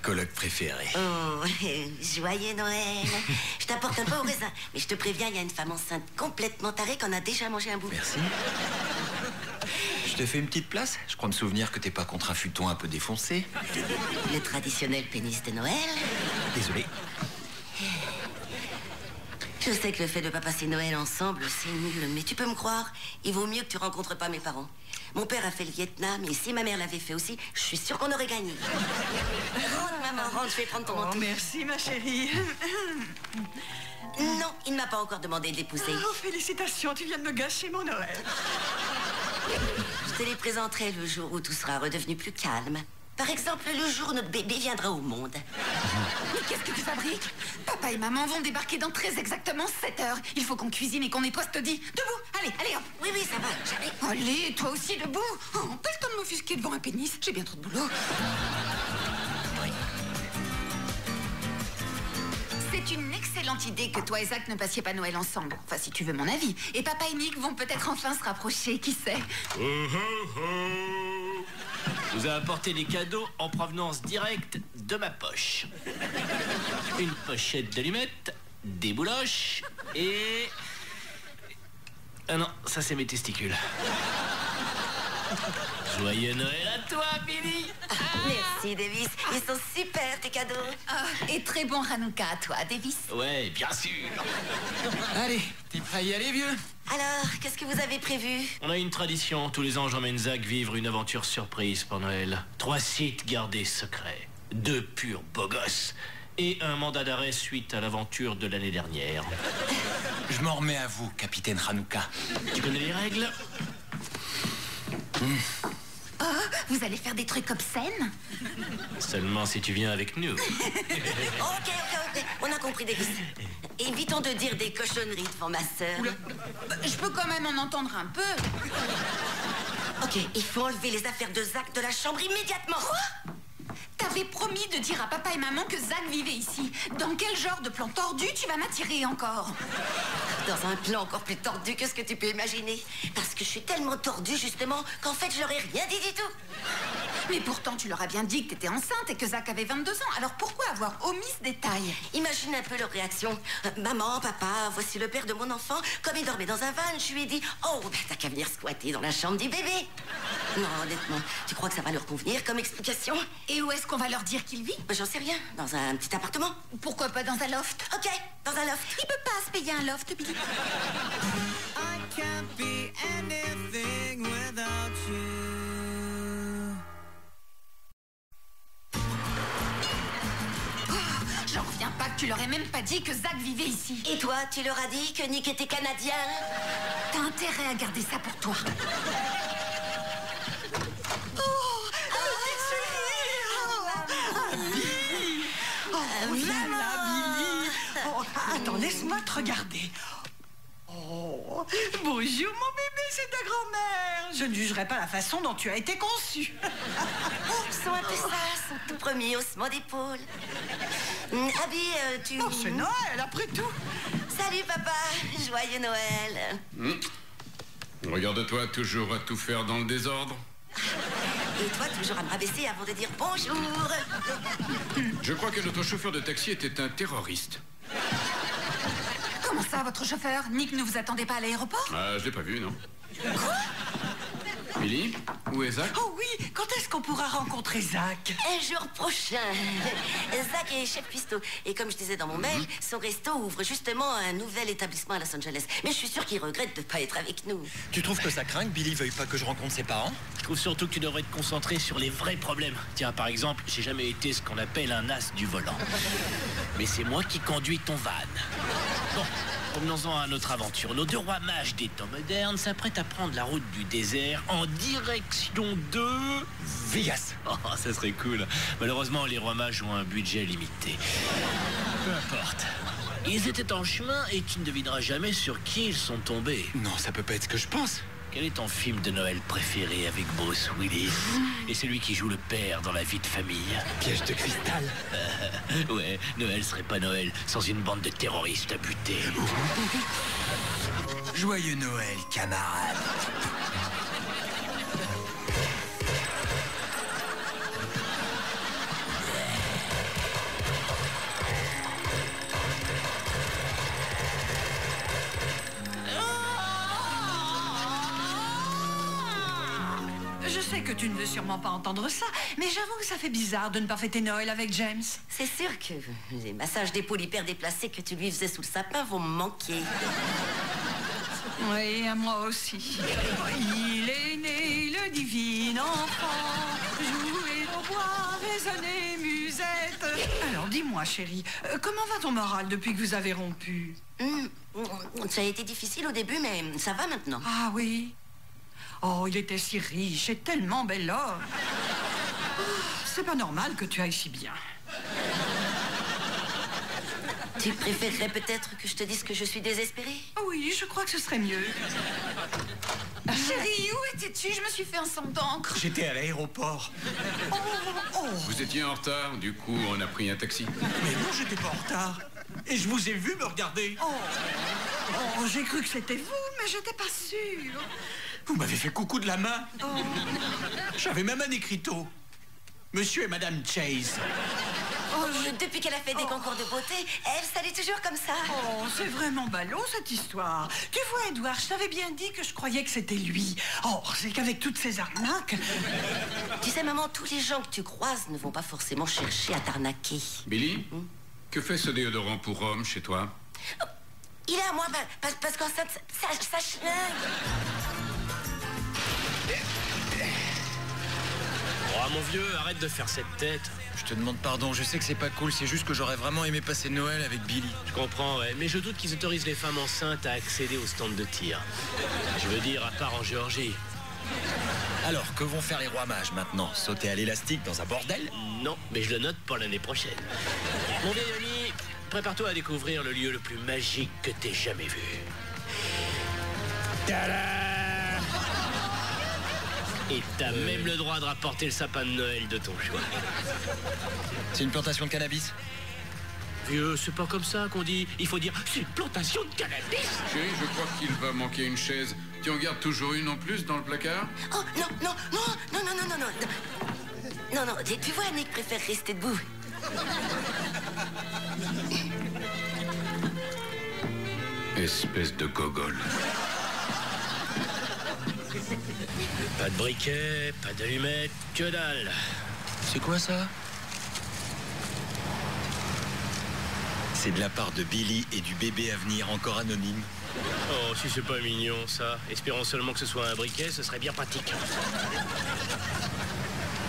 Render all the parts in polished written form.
coloc préférée. Oh, joyeux Noël. Je t'apporte un peu au raisin, mais je te préviens, il y a une femme enceinte complètement tarée qu'on a déjà mangé un bout. Merci. Je te fais une petite place. Je crois me souvenir que t'es pas contre un futon un peu défoncé. Le traditionnel pénis de Noël. Désolé. Je sais que le fait de pas passer Noël ensemble, c'est nul, mais tu peux me croire, il vaut mieux que tu rencontres pas mes parents. Mon père a fait le Vietnam, et si ma mère l'avait fait aussi, je suis sûre qu'on aurait gagné. Rentre, maman, rentre, je vais prendre ton manteau. Oh, merci, ma chérie. Non, il ne m'a pas encore demandé de l'épouser. Oh, félicitations, tu viens de me gâcher mon Noël. Je te les présenterai le jour où tout sera redevenu plus calme. Par exemple, le jour où notre bébé viendra au monde. Mais qu'est-ce que tu fabriques? Papa et maman vont débarquer dans très exactement 7 heures. Il faut qu'on cuisine et qu'on ait poste-dit. Debout, allez, allez, hop. Oui, oui, ça va, j'arrive. Allez, toi aussi, debout. Oh, pas le temps de m'offusquer devant un pénis. J'ai bien trop de boulot. C'est une excellente idée que toi et Zach ne passiez pas Noël ensemble. Enfin, si tu veux mon avis. Et papa et Nick vont peut-être enfin se rapprocher, qui sait. Je vous ai apporté des cadeaux en provenance directe de ma poche. Une pochette d'allumettes, des bouloches et... Ah non, ça c'est mes testicules. Joyeux Noël à toi, Billy. Merci, Davis. Ils sont super, tes cadeaux. Ah, et très bon Hanouka à toi, Davis. Ouais, bien sûr. Allez, t'es prêt à y aller, vieux? Alors, qu'est-ce que vous avez prévu? On a une tradition, tous les ans j'emmène Zach vivre une aventure surprise pour Noël. 3 sites gardés secrets, 2 purs beaux gosses et un mandat d'arrêt suite à l'aventure de l'année dernière. Je m'en remets à vous, capitaine Hanouka. Tu connais les règles? Oh, vous allez faire des trucs obscènes? Seulement si tu viens avec nous. Ok. On a compris, Davis. Évitons de dire des cochonneries devant ma sœur. Je peux quand même en entendre un peu. Ok, il faut enlever les affaires de Zach de la chambre immédiatement. Quoi? T'avais promis de dire à papa et maman que Zach vivait ici. Dans quel genre de plan tordu tu vas m'attirer encore? Dans un plan encore plus tordu que ce que tu peux imaginer. Parce que je suis tellement tordue, justement, qu'en fait, je leur ai rien dit du tout. Mais pourtant, tu leur as bien dit que t'étais enceinte et que Zach avait 22 ans. Alors pourquoi avoir omis ce détail? Imagine un peu leur réaction. Maman, papa, voici le père de mon enfant. Comme il dormait dans un van, je lui ai dit « Oh, ben t'as qu'à venir squatter dans la chambre du bébé. » Non, honnêtement, tu crois que ça va leur convenir comme explication? Et où est-ce qu'on va leur dire qu'il vit? Ben, j'en sais rien. Dans un petit appartement. Pourquoi pas dans un loft? Ok, dans un loft. Il peut pas se payer un loft, Billy. I can't be anything without you. J'en reviens pas que tu leur aies même pas dit que Zach vivait ici. Et toi, tu leur as dit que Nick était canadien? T'as intérêt à garder ça pour toi. Attends, laisse-moi te regarder. Oh, bonjour mon bébé, c'est ta grand-mère. Je ne jugerai pas la façon dont tu as été conçu. Ils sont un peu ça, son tout premier haussement d'épaule. Abby, tu... Oh, c'est Noël, après tout. Salut papa, joyeux Noël. Regarde-toi, toujours à tout faire dans le désordre. Et toi, toujours à me rabaisser avant de dire bonjour. Je crois que notre chauffeur de taxi était un terroriste. Comment ça, votre chauffeur? Nick ne vous attendait pas à l'aéroport? Ah, je l'ai pas vu, non. Quoi? Billy, où est Zach? Oh oui, quand est-ce qu'on pourra rencontrer Zach? Un jour prochain. Zach est chef cuistot. Et comme je disais dans mon mail, son resto ouvre justement un nouvel établissement à Los Angeles. Mais je suis sûre qu'il regrette de ne pas être avec nous. Tu trouves que ça craint que Billy veuille pas que je rencontre ses parents? Je trouve surtout que tu devrais te concentrer sur les vrais problèmes. Tiens, par exemple, j'ai jamais été ce qu'on appelle un as du volant. Mais c'est moi qui conduis ton van. Bon, revenons-en à notre aventure. Nos 2 rois mages des temps modernes s'apprêtent à prendre la route du désert en direction de... Vegas. Oh, ça serait cool. Malheureusement, les rois mages ont un budget limité. Peu importe. Ils étaient en chemin et tu ne devineras jamais sur qui ils sont tombés. Non, ça peut pas être ce que je pense. Quel est ton film de Noël préféré avec Bruce Willis? Et celui qui joue le père dans La vie de famille? Piège de cristal. Ouais, Noël serait pas Noël sans une bande de terroristes à buter. Joyeux Noël, camarade. sais que tu ne veux sûrement pas entendre ça, mais j'avoue que ça fait bizarre de ne pas fêter Noël avec James. C'est sûr que les massages d'épaule hyper déplacés que tu lui faisais sous le sapin vont me manquer. Oui, à moi aussi. Il est né le divin enfant, jouer au bois, résonner musette. Alors dis-moi, chérie, comment va ton moral depuis que vous avez rompu? Ça a été difficile au début, mais ça va maintenant. Ah oui? Oh, il était si riche et tellement bel homme. Oh, c'est pas normal que tu ailles si bien. Tu préférerais peut-être que je te dise que je suis désespérée? Oui, je crois que ce serait mieux. Chérie, où étais-tu? Je me suis fait un sang d'encre. J'étais à l'aéroport. Vous étiez en retard, du coup on a pris un taxi. Mais non, j'étais pas en retard. Et je vous ai vu me regarder. Oh, j'ai cru que c'était vous, mais j'étais pas sûre. Vous m'avez fait coucou de la main. J'avais même un écriteau. Monsieur et Madame Chase. Depuis qu'elle a fait des concours de beauté, elle salue toujours comme ça. Oh, c'est vraiment ballot cette histoire. Tu vois, Edouard, je t'avais bien dit que je croyais que c'était lui. Oh, c'est qu'avec toutes ces arnaques... Tu sais, maman, tous les gens que tu croises ne vont pas forcément chercher à t'arnaquer. Billy, que fait ce déodorant pour homme chez toi? Il est à moi, parce qu'en fait, ça chlingue. Oh, mon vieux, arrête de faire cette tête. Je te demande pardon, je sais que c'est pas cool, c'est juste que j'aurais vraiment aimé passer Noël avec Billy. Je comprends, ouais, mais je doute qu'ils autorisent les femmes enceintes à accéder au stand de tir. Je veux dire, à part en Géorgie. Alors, que vont faire les rois mages maintenant? Sauter à l'élastique dans un bordel? Non, mais je le note pour l'année prochaine. Mon vieil ami, prépare-toi à découvrir le lieu le plus magique que t'aies jamais vu. Tada! Et t'as même le droit de rapporter le sapin de Noël de ton choix. C'est une plantation de cannabis? Vieux, c'est pas comme ça qu'on dit. Il faut dire, c'est une plantation de cannabis. Chérie, je crois qu'il va manquer une chaise. Tu en gardes toujours une en plus dans le placard? Oh, non. Non, tu vois, Nick préfère rester debout. Espèce de gogol. Pas de briquet, pas d'allumettes, que dalle. C'est quoi ça? C'est de la part de Billy et du bébé à venir encore anonyme. Oh, si c'est pas mignon, ça. Espérons seulement que ce soit un briquet, ce serait bien pratique.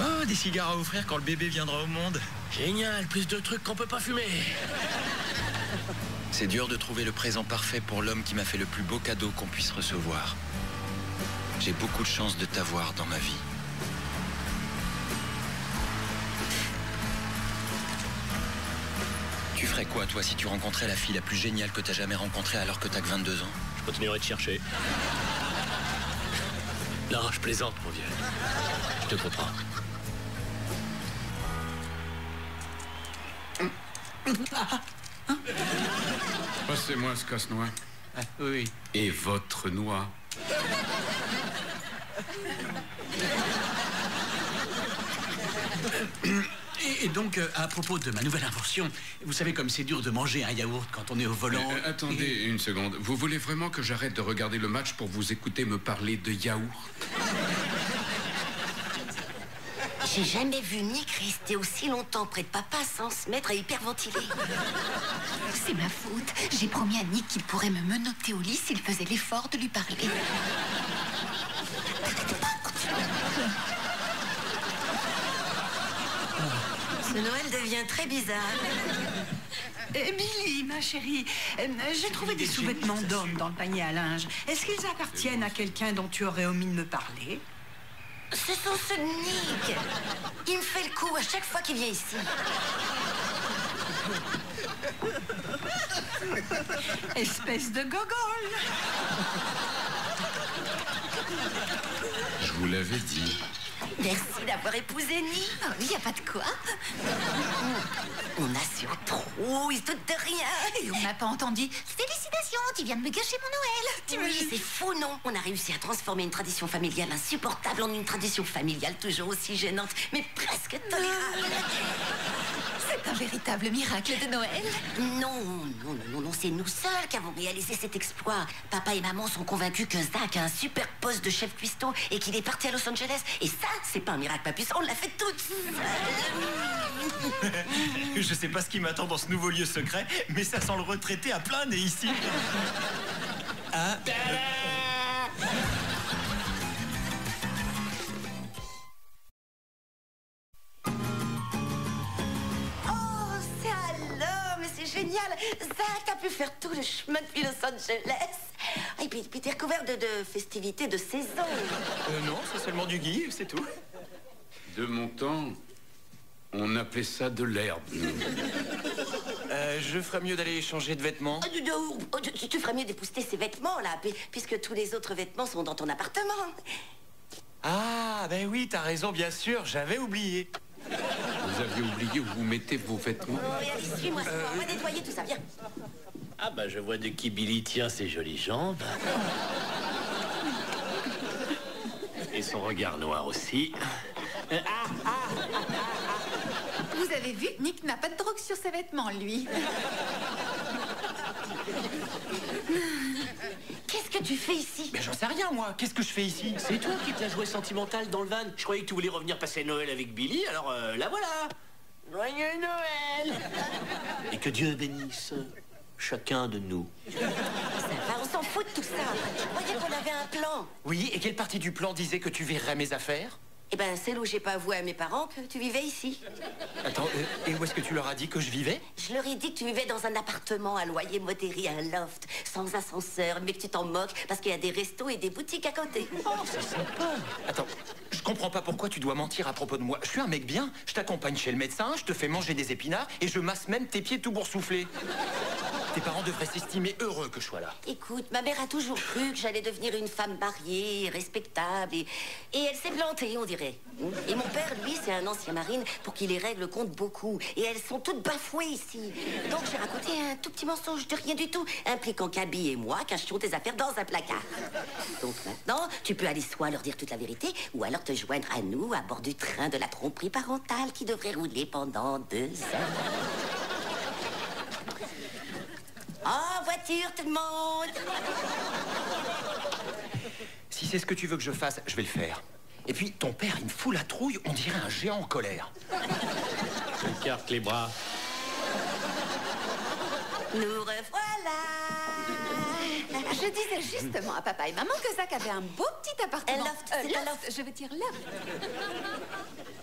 Oh, des cigares à offrir quand le bébé viendra au monde. Génial, plus de trucs qu'on peut pas fumer. C'est dur de trouver le présent parfait pour l'homme qui m'a fait le plus beau cadeau qu'on puisse recevoir. J'ai beaucoup de chance de t'avoir dans ma vie. Tu ferais quoi, toi, si tu rencontrais la fille la plus géniale que t'as jamais rencontrée alors que t'as que 22 ans? Je continuerai de chercher. Non, je plaisante, mon vieux. Je te comprends. Passez-moi ce casse-noix. Oui. Et votre noix. Et donc, à propos de ma nouvelle invention, vous savez comme c'est dur de manger un yaourt quand on est au volant. Attendez une seconde. Vous voulez vraiment que j'arrête de regarder le match pour vous écouter me parler de yaourt? J'ai jamais vu Nick rester aussi longtemps près de papa sans se mettre à hyperventiler. C'est ma faute. J'ai promis à Nick qu'il pourrait me menotter au lit s'il faisait l'effort de lui parler. Ce Noël devient très bizarre. Billy, ma chérie, j'ai trouvé des sous-vêtements d'homme dans le panier à linge. Est-ce qu'ils appartiennent à quelqu'un dont tu aurais omis de me parler? Ce sont ceux de Nick. Il me fait le coup à chaque fois qu'il vient ici. Espèce de gogol. Je vous l'avais dit. Merci d'avoir épousé Nick. Oh, il n'y a pas de quoi. On assure trop, ils se doutent de rien. Et on n'a pas entendu. Félicitations, tu viens de me gâcher mon Noël. Oui, c'est fou, non? On a réussi à transformer une tradition familiale insupportable en une tradition familiale toujours aussi gênante, mais presque tolérable. C'est un véritable miracle de Noël. Non, c'est nous seuls qui avons réalisé cet exploit. Papa et maman sont convaincus que Zach a un super poste de chef cuistot et qu'il est parti à Los Angeles. Et ça, c'est pas un miracle, papus, on l'a fait toutes seules. Je sais pas ce qui m'attend dans ce nouveau lieu secret, mais ça sent le retraité à plein nez ici. Ah. Génial! Zach, t'as pu faire tout le chemin depuis Los Angeles. Et puis t'es recouvert de festivités de saison. Non, c'est seulement du gui, c'est tout. De mon temps, on appelait ça de l'herbe. Je ferais mieux d'aller changer de vêtements. Tu ferais mieux d'épousseter ces vêtements, là, puisque tous les autres vêtements sont dans ton appartement. Ah, ben oui, t'as raison, bien sûr, j'avais oublié. Vous aviez oublié où vous mettez vos vêtements. Oh, allez, suis-moi, on va nettoyer tout ça, viens. Ah bah je vois de qui Billy tient ses jolies jambes. Et son regard noir aussi. Vous avez vu, Nick n'a pas de drogue sur ses vêtements, lui. Qu'est-ce que tu fais ici? Mais j'en sais rien, moi. Qu'est-ce que je fais ici? C'est toi qui te l'as joué sentimental dans le van. Je croyais que tu voulais revenir passer Noël avec Billy, alors la voilà. Joyeux Noël. Et que Dieu bénisse chacun de nous. Ça va, on s'en fout de tout ça. Je croyais qu'on avait un plan. Oui, et quelle partie du plan disait que tu verrais mes affaires? Eh ben, c'est là où j'ai pas avoué à mes parents que tu vivais ici. Attends, et où est-ce que tu leur as dit que je vivais? Je leur ai dit que tu vivais dans un appartement à loyer modéré, un loft, sans ascenseur, mais que tu t'en moques parce qu'il y a des restos et des boutiques à côté. Oh, c'est sympa. Attends, je comprends pas pourquoi tu dois mentir à propos de moi. Je suis un mec bien, je t'accompagne chez le médecin, je te fais manger des épinards et je masse même tes pieds tout boursouflés. Tes parents devraient s'estimer heureux que je sois là. Écoute, ma mère a toujours cru que j'allais devenir une femme mariée, respectable, et elle s'est plantée, on dirait. Et mon père, lui, c'est un ancien marine pour qui les règles comptent beaucoup. Et elles sont toutes bafouées ici. Donc j'ai raconté un tout petit mensonge de rien du tout, impliquant qu'Abby et moi cachions tes affaires dans un placard. Donc maintenant, tu peux aller soit leur dire toute la vérité, ou alors te joindre à nous à bord du train de la tromperie parentale qui devrait rouler pendant 2 heures. En voiture, tout le monde! Si c'est ce que tu veux que je fasse, je vais le faire. Et puis, ton père, il me fout la trouille, on dirait un géant en colère. Écarte les bras. Nous revoilà! Je disais justement à papa et maman que Zach avait un beau petit appartement. Un loft, c'est un loft. Je veux dire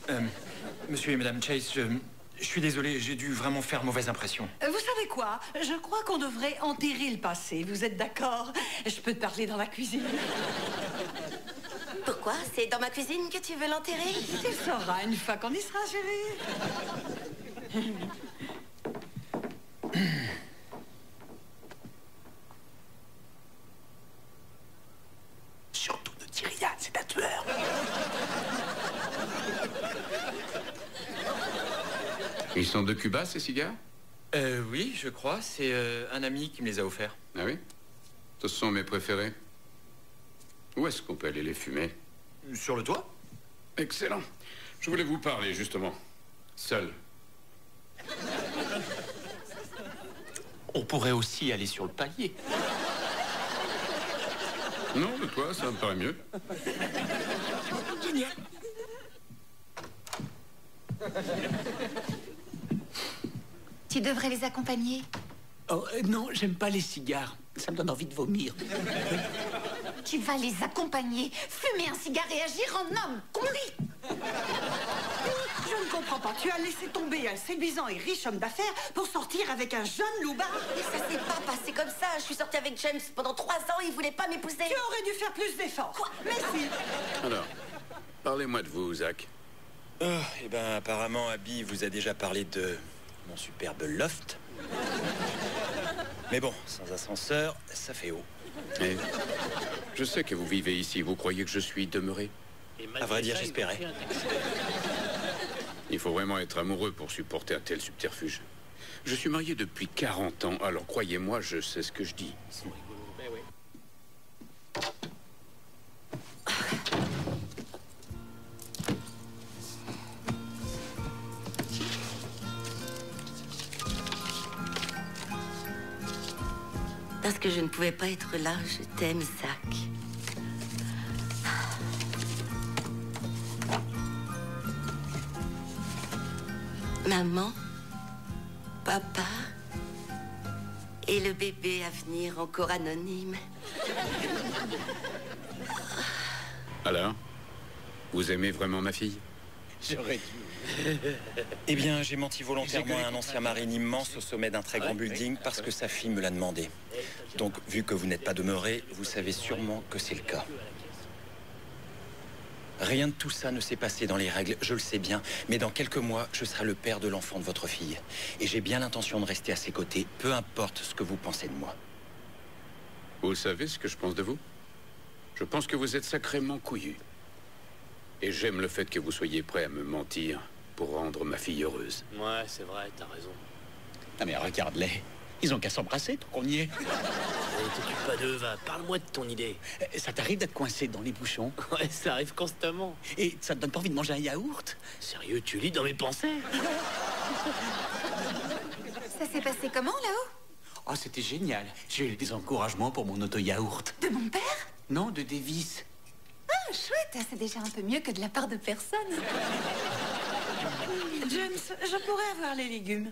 loft. Monsieur et madame Chase, je suis désolé, j'ai dû vraiment faire mauvaise impression. Vous savez quoi? Je crois qu'on devrait enterrer le passé. Vous êtes d'accord? Je peux te parler dans la cuisine. Pourquoi? C'est dans ma cuisine que tu veux l'enterrer? Tu sauras une fois qu'on y sera, chérie. Surtout ne dis rien, c'est un tueur. Ils sont de Cuba, ces cigares? Oui, je crois. C'est un ami qui me les a offerts. Ah oui? Ce sont mes préférés. Où est-ce qu'on peut aller les fumer? Sur le toit? Excellent. Je voulais vous parler, justement. Seul. On pourrait aussi aller sur le palier. Non, de toi, ça me paraît mieux. Génial. Tu devrais les accompagner. Oh, non, j'aime pas les cigares. Ça me donne envie de vomir. Tu vas les accompagner, fumer un cigare et agir en homme. Compris? Je ne comprends pas. Tu as laissé tomber un séduisant et riche homme d'affaires pour sortir avec un jeune loupard. Mais ça s'est pas passé comme ça. Je suis sortie avec James pendant 3 ans, il voulait pas m'épouser. Tu aurais dû faire plus d'efforts. Quoi? Merci. Alors, parlez-moi de vous, Zach. Eh ben, apparemment, Abby vous a déjà parlé de mon superbe loft. Mais bon, sans ascenseur, ça fait haut. Et je sais que vous vivez ici. Vous croyez que je suis demeuré? À vrai dire, j'espérais. Il faut vraiment être amoureux pour supporter un tel subterfuge. Je suis marié depuis 40 ans, alors croyez-moi, je sais ce que je dis. Parce que je ne pouvais pas être là. Je t'aime, Zach. Maman, papa et le bébé à venir encore anonyme. Alors, vous aimez vraiment ma fille? J'aurais dû. Eh bien, j'ai menti volontairement à un ancien marine immense au sommet d'un très grand building parce que sa fille me l'a demandé. Donc, vu que vous n'êtes pas demeuré, vous savez sûrement que c'est le cas. Rien de tout ça ne s'est passé dans les règles, je le sais bien, mais dans quelques mois, je serai le père de l'enfant de votre fille. Et j'ai bien l'intention de rester à ses côtés, peu importe ce que vous pensez de moi. Vous savez ce que je pense de vous? Je pense que vous êtes sacrément couillu. Et j'aime le fait que vous soyez prêt à me mentir pour rendre ma fille heureuse. Ouais, c'est vrai, t'as raison. Ah mais regarde-les. Ils ont qu'à s'embrasser tant qu'on y est. Allez, t'occupe pas d'eux, va. Parle-moi de ton idée. Ça t'arrive d'être coincé dans les bouchons? Ouais, ça arrive constamment. Et ça te donne pas envie de manger un yaourt? Sérieux, tu lis dans mes pensées? Ça s'est passé comment, là-haut? Oh, c'était génial. J'ai eu des encouragements pour mon auto-yaourt. De mon père? Non, de Davis. Ah, chouette, c'est déjà un peu mieux que de la part de personne. James, je pourrais avoir les légumes.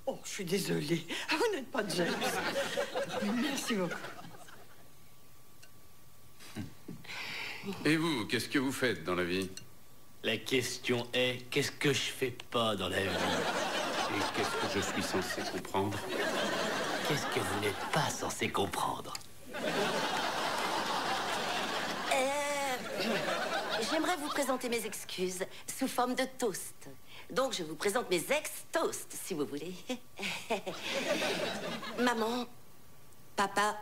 Oh, je suis désolée. Ah, vous n'êtes pas James. Merci beaucoup. Et vous, qu'est-ce que vous faites dans la vie? La question est, qu'est-ce que je fais pas dans la vie? Et qu'est-ce que je suis censé comprendre? Qu'est-ce que vous n'êtes pas censé comprendre? J'aimerais vous présenter mes excuses sous forme de toast. Donc, je vous présente mes ex-toasts, si vous voulez. Maman, papa,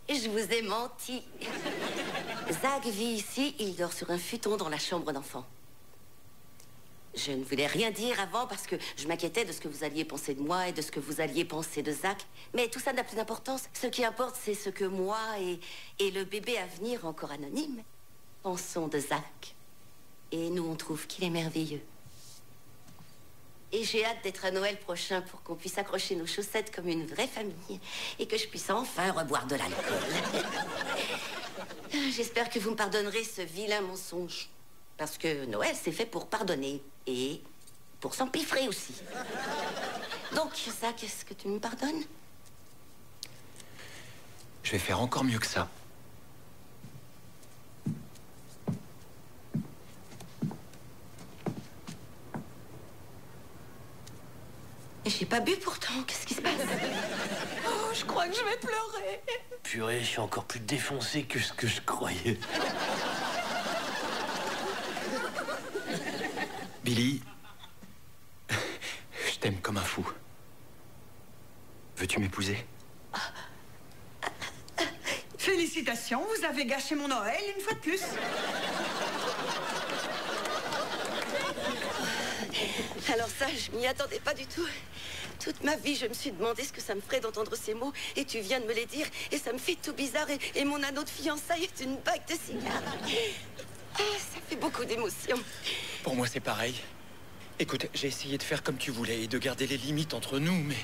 je vous ai menti. Zach vit ici, il dort sur un futon dans la chambre d'enfant. Je ne voulais rien dire avant parce que je m'inquiétais de ce que vous alliez penser de moi et de ce que vous alliez penser de Zach. Mais tout ça n'a plus d'importance. Ce qui importe, c'est ce que moi et le bébé à venir, encore anonyme, pensons de Zach. Et nous, on trouve qu'il est merveilleux. Et j'ai hâte d'être à Noël prochain pour qu'on puisse accrocher nos chaussettes comme une vraie famille et que je puisse enfin reboire de l'alcool. J'espère que vous me pardonnerez ce vilain mensonge. Parce que Noël, c'est fait pour pardonner et pour s'empiffrer aussi. Donc, Zach, est-ce que tu me pardonnes? Je vais faire encore mieux que ça. J'ai pas bu pourtant, qu'est-ce qui se passe? Oh, je crois que je vais pleurer. Purée, je suis encore plus défoncé que ce que je croyais. Billy, je t'aime comme un fou. Veux-tu m'épouser? Félicitations, vous avez gâché mon Noël une fois de plus. Alors ça, je m'y attendais pas du tout. Toute ma vie, je me suis demandé ce que ça me ferait d'entendre ces mots. Et tu viens de me les dire. Et ça me fait tout bizarre. Et mon anneau de fiançailles est une bague de cigare. Ah, ça fait beaucoup d'émotions. Pour moi, c'est pareil. Écoute, j'ai essayé de faire comme tu voulais et de garder les limites entre nous, mais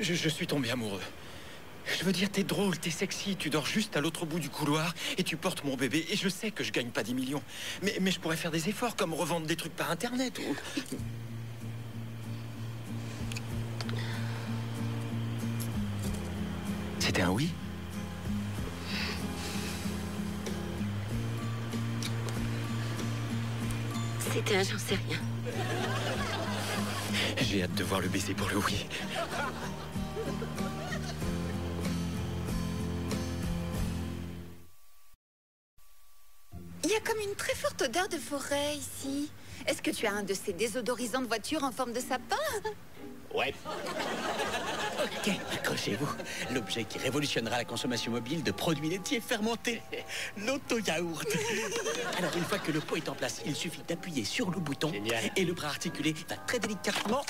je suis tombé amoureux. Je veux dire, t'es drôle, t'es sexy, tu dors juste à l'autre bout du couloir et tu portes mon bébé. Et je sais que je gagne pas 10 millions. Mais je pourrais faire des efforts, comme revendre des trucs par Internet ou... C'était un oui? C'était un j'en sais rien. J'ai hâte de voir le baiser pour le oui. Il y a comme une très forte odeur de forêt ici. Est-ce que tu as un de ces désodorisants de voiture en forme de sapin? Ouais. Ok, accrochez-vous. L'objet qui révolutionnera la consommation mobile de produits laitiers fermentés. L'auto-yaourt. Alors, une fois que le pot est en place, il suffit d'appuyer sur le bouton. Génial. Et le bras articulé va très délicatement...